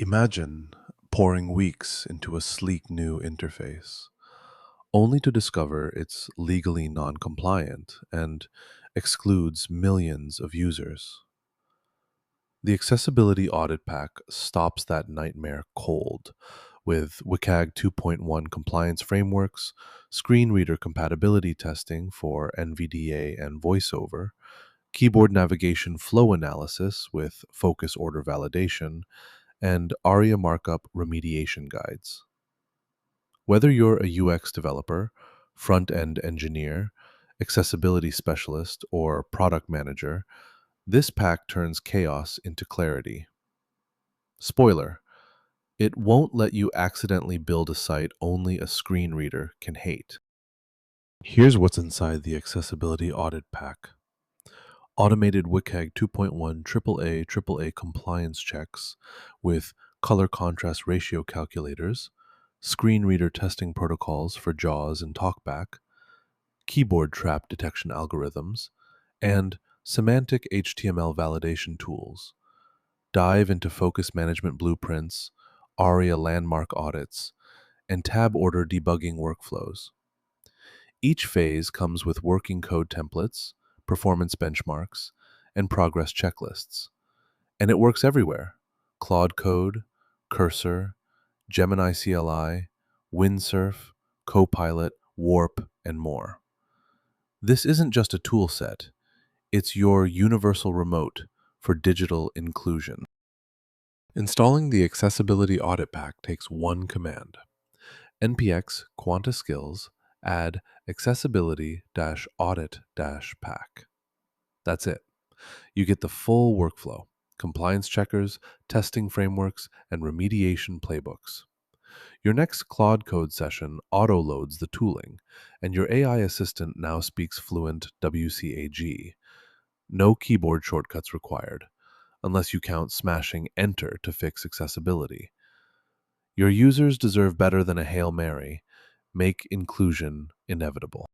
Imagine pouring weeks into a sleek new interface, only to discover it's legally non compliant and excludes millions of users. The Accessibility Audit Pack stops that nightmare cold with WCAG 2.1 compliance frameworks, screen reader compatibility testing for NVDA and VoiceOver, keyboard navigation flow analysis with focus order validation, and aria markup remediation guides. Whether you're a UX developer, front end engineer, accessibility specialist, or product manager, this pack turns chaos into clarity. Spoiler, it won't let you accidentally build a site only a screen reader can hate. Here's what's inside the Accessibility Audit Pack. Automated WCAG 2.1 AAA compliance checks with color contrast ratio calculators, screen reader testing protocols for JAWS and TalkBack, keyboard trap detection algorithms, and semantic HTML validation tools. Dive into focus management blueprints, ARIA landmark audits, and tab order debugging workflows. Each phase comes with working code templates, performance benchmarks, and progress checklists. And it works everywhere: Claude Code, Cursor, Gemini CLI, Windsurf, Copilot, Warp, and more. This isn't just a tool set, it's your universal remote for digital inclusion. Installing the Accessibility Audit Pack takes one command: npx quanta-skills add accessibility-audit-pack. That's it. You get the full workflow: compliance checkers, testing frameworks, and remediation playbooks. Your next Claude Code session auto-loads the tooling, and your AI assistant now speaks fluent WCAG. No keyboard shortcuts required, unless you count smashing Enter to fix accessibility. Your users deserve better than a Hail Mary. Make inclusion inevitable.